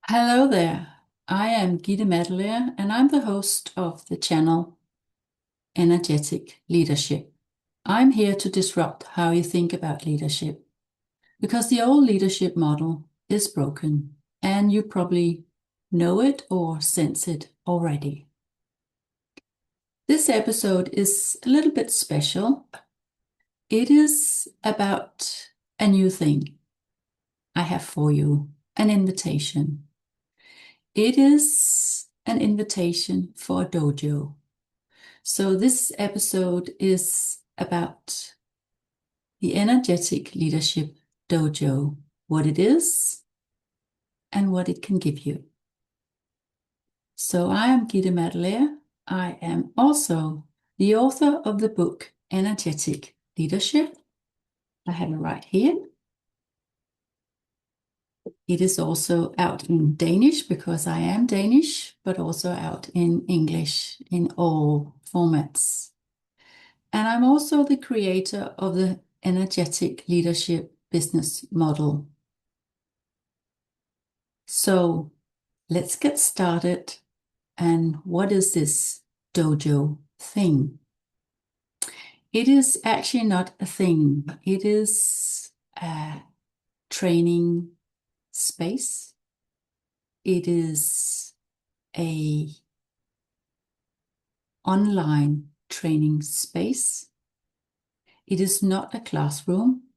Hello there. I am Gitte Madelaire, and I'm the host of the channel Energetic Leadership. I'm here to disrupt how you think about leadership because the old leadership model is broken, and you probably know it or sense it already. This episode is a little bit special. It is about a new thing I have for you, an invitation. It is an invitation for a dojo. So this episode is about the Energetic Leadership Dojo, what it is and what it can give you. So I am Gitte Madelaire. I am also the author of the book Energetic Leadership. I have it right here. It is also out in Danish because I am Danish, but also out in English in all formats. And I'm also the creator of the Energetic Leadership business model. So let's get started. And what is this dojo thing? It is actually not a thing. It is a training space. It is a online training space. It is not a classroom.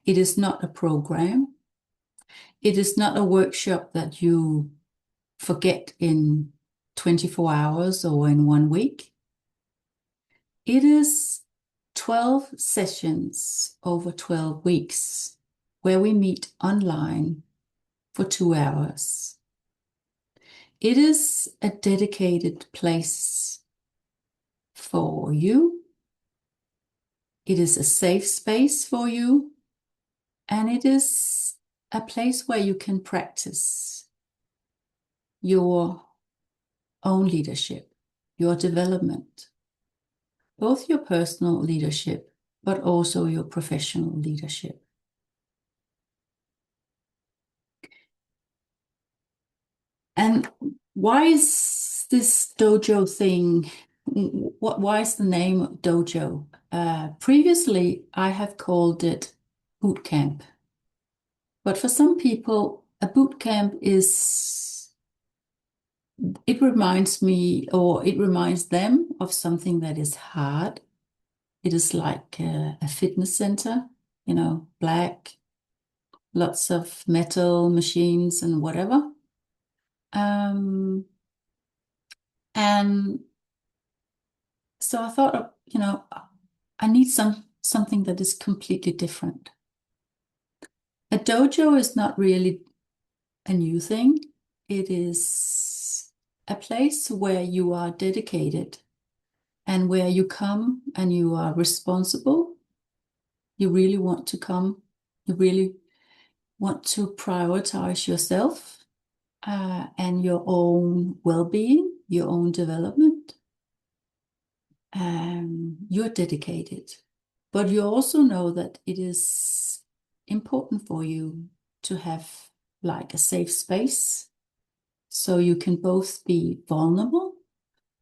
It is not a program. It is not a workshop that you forget in 24 hours or in 1 week. It is 12 sessions over 12 weeks where we meet online for 2 hours. It is a dedicated place for you. It is a safe space for you. And it is a place where you can practice your own leadership, your development, both your personal leadership, but also your professional leadership. And why is this dojo thing? Why is the name dojo? Previously, I have called it boot camp. But for some people, a boot camp it reminds me or it reminds them of something that is hard. It is like a fitness center, black, lots of metal machines and whatever. Um, and so I thought, I need something that is completely different. A dojo is not really a new thing. It is a place where you are dedicated and where you come and you are responsible. You really want to come. You really want to prioritize yourself and your own well-being, your own development. You're dedicated, but you also know that it is important for you to have like a safe space so you can both be vulnerable,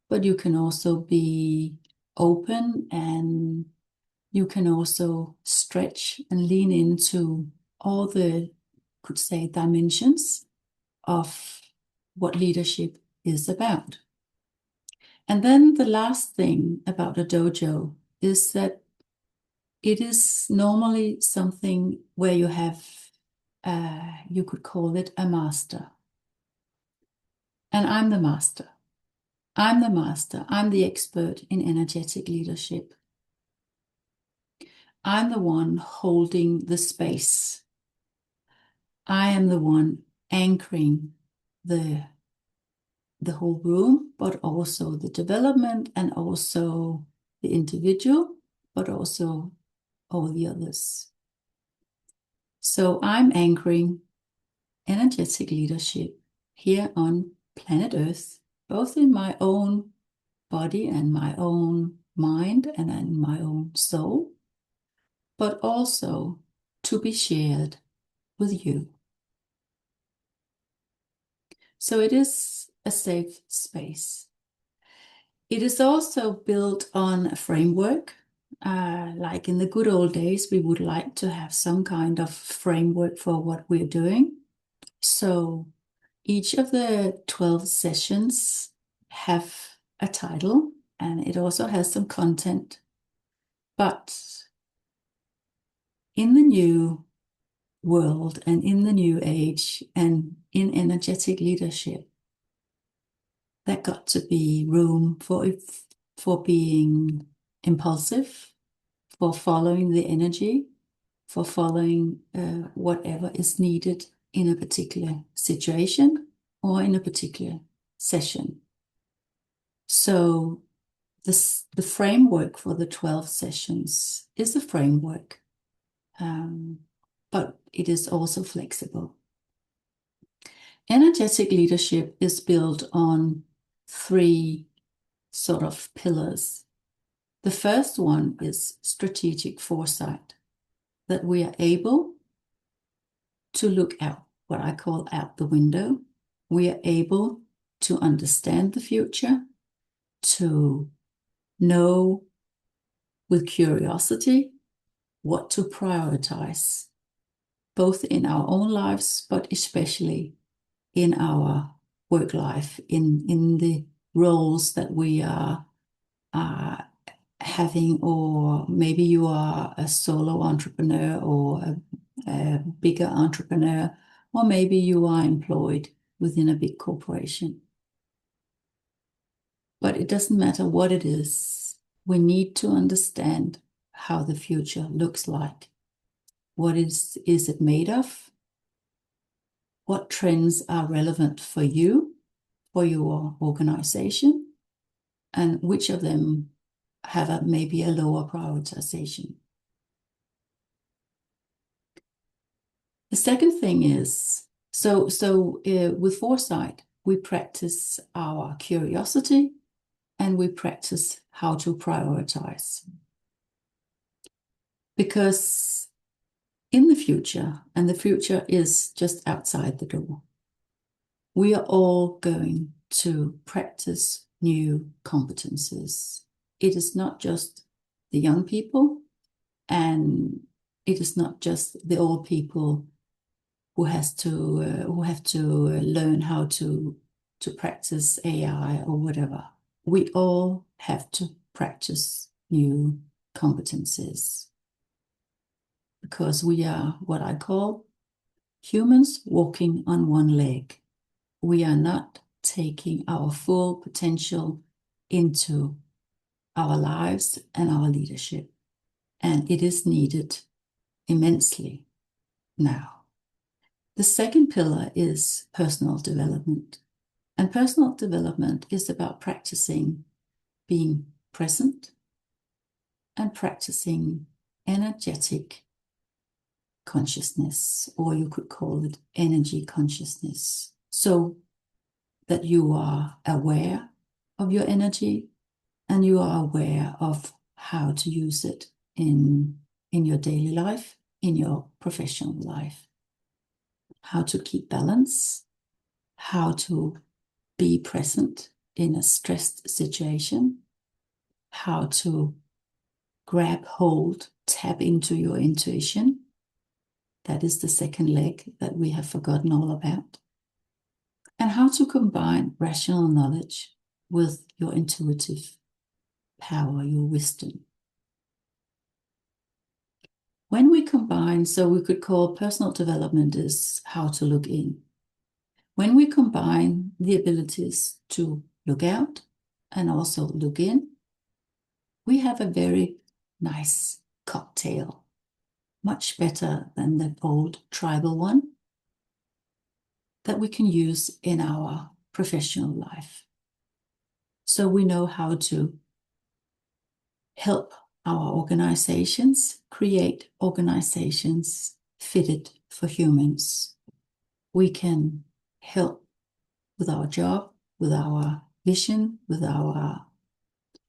but you can also be open and you can also stretch and lean into all the, could say, dimensions of what leadership is about. And then the last thing about a dojo is that it is normally something where you have, you could call it a master. And I'm the master. I'm the master. I'm the expert in energetic leadership. I'm the one holding the space. I am the one anchoring the whole room, but also the development and also the individual, but also all the others. So I'm anchoring energetic leadership here on planet Earth, both in my own body and my own mind and in my own soul, but also to be shared with you. So it is a safe space. It is also built on a framework. Like in the good old days, we would like to have some kind of framework for what we're doing. So each of the 12 sessions have a title, and it also has some content. But in the new world and in the new age and in energetic leadership, there got to be room for being impulsive, for following the energy, for following whatever is needed in a particular situation or in a particular session. So the framework for the 12 sessions is a framework, but it is also flexible. Energetic leadership is built on three sort of pillars. The first one is strategic foresight, that we are able to look out, what I call out the window. We are able to understand the future, to know with curiosity what to prioritize, both in our own lives, but especially in our work life, in the roles that we are having, or maybe you are a solo entrepreneur or a bigger entrepreneur, or maybe you are employed within a big corporation. But it doesn't matter what it is. We need to understand how the future looks like. What is it made of? What trends are relevant for you, for your organization, and which of them have maybe a lower prioritization. The second thing is, with foresight, we practice our curiosity and we practice how to prioritize. Because in the future, and the future is just outside the door, we are all going to practice new competences. It is not just the young people, and it is not just the old people who have to learn how to practice AI or whatever. We all have to practice new competences, because we are what I call humans walking on one leg. We are not taking our full potential into our lives and our leadership. And it is needed immensely now. The second pillar is personal development. And personal development is about practicing being present and practicing energetic consciousness, or you could call it energy consciousness, so that you are aware of your energy and you are aware of how to use it in your daily life, in your professional life, how to keep balance, how to be present in a stressed situation, how to grab hold, tap into your intuition. That is the second leg that we have forgotten all about. And how to combine rational knowledge with your intuitive power, your wisdom. When we combine, so we could call personal development is how to look in. When we combine the abilities to look out and also look in, we have a very nice cocktail, much better than the old tribal one, that we can use in our professional life. So we know how to help our organizations create organizations fitted for humans. We can help with our job, with our vision, with our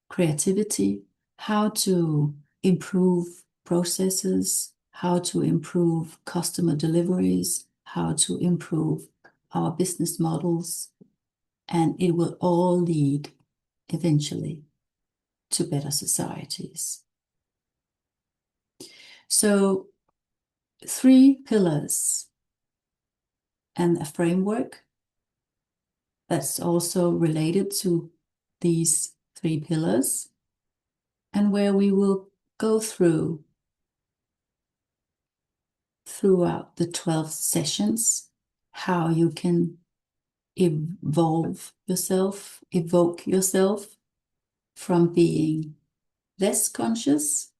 creativity, how to improve processes, how to improve customer deliveries, how to improve our business models, and it will all lead eventually to better societies. So 3 pillars and a framework that's also related to these 3 pillars, and where we will go throughout the 12 sessions how you can evoke yourself from being less conscious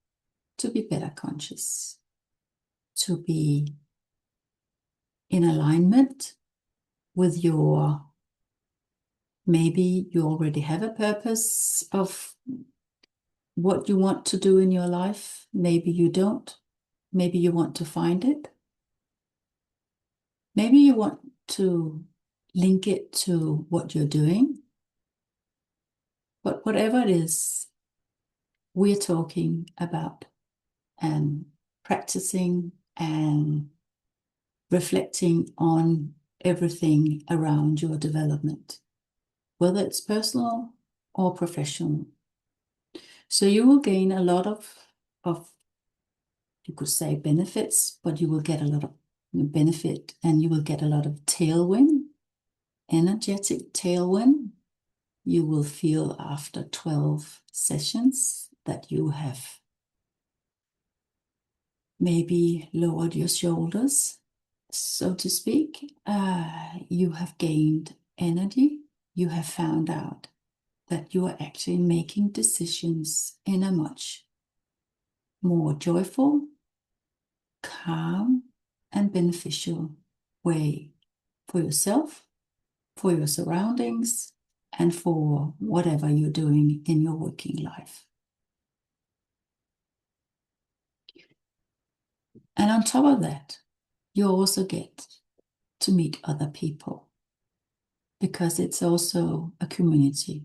to be better conscious, to be in alignment with your, maybe you already have a purpose of what you want to do in your life. Maybe you don't. Maybe you want to find it. Maybe you want to link it to what you're doing. But whatever it is, we're talking about and practicing and reflecting on everything around your development, whether it's personal or professional. So you will gain a lot of you could say benefits, but you will get a lot of benefit, and you will get a lot of tailwind, energetic tailwind. You will feel after 12 sessions that you have maybe lowered your shoulders, so to speak. You have gained energy. You have found out that you are actually making decisions in a much more joyful, calm, and beneficial way for yourself, for your surroundings, and for whatever you're doing in your working life. And on top of that, you also get to meet other people, because it's also a community.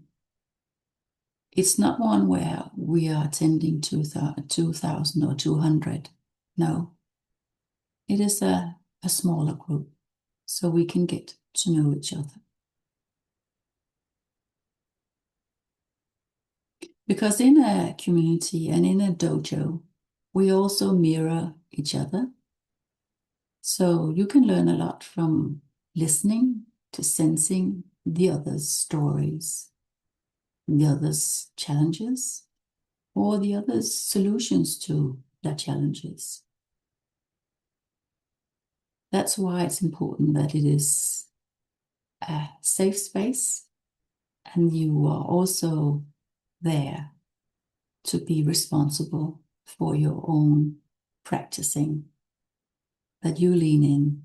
It's not one where we are attending 2,000 or 200. No, it is a smaller group, so we can get to know each other. Because in a community and in a dojo, we also mirror each other. So you can learn a lot from listening to sensing the other's stories, the other's challenges, or the other's solutions to their challenges. That's why it's important that it is a safe space, and you are also there to be responsible for your own practicing, that you lean in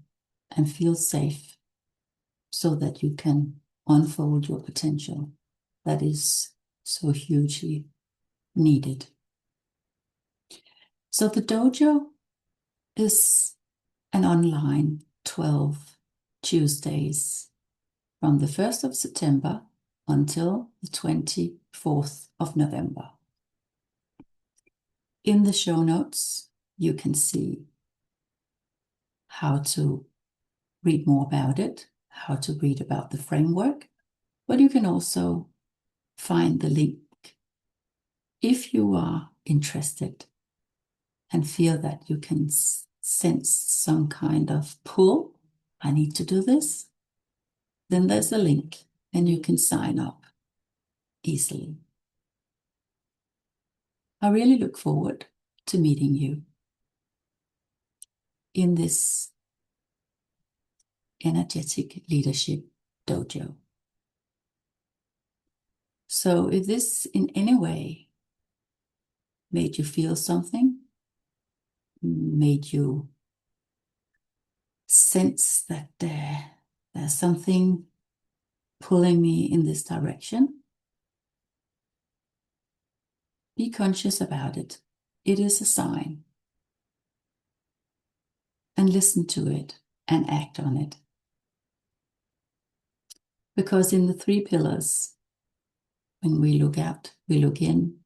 and feel safe so that you can unfold your potential that is so hugely needed. So the dojo is an online 12 Tuesdays from the 1st of September until the 24th of November. In the show notes, you can see how to read more about it, how to read about the framework, but you can also find the link if you are interested and feel that you can sense some kind of pull. I need to do this. Then there's a link and you can sign up easily. I really look forward to meeting you in this energetic leadership dojo. So if this in any way made you feel something, made you sense that there's something pulling me in this direction, be conscious about it. It is a sign. And listen to it and act on it. Because in the 3 pillars, when we look out, we look in,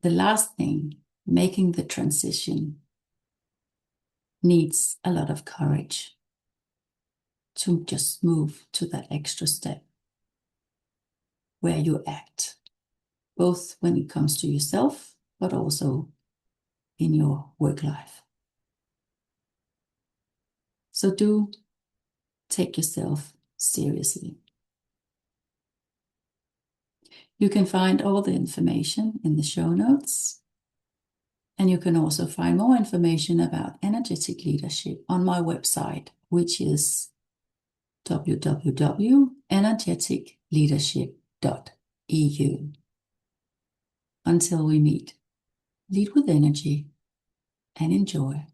the last thing, making the transition, needs a lot of courage. to just move to that extra step where you act, both when it comes to yourself, but also in your work life. So do take yourself seriously. You can find all the information in the show notes. And you can also find more information about energetic leadership on my website, which is www.energeticleadership.eu. Until we meet, lead with energy and enjoy.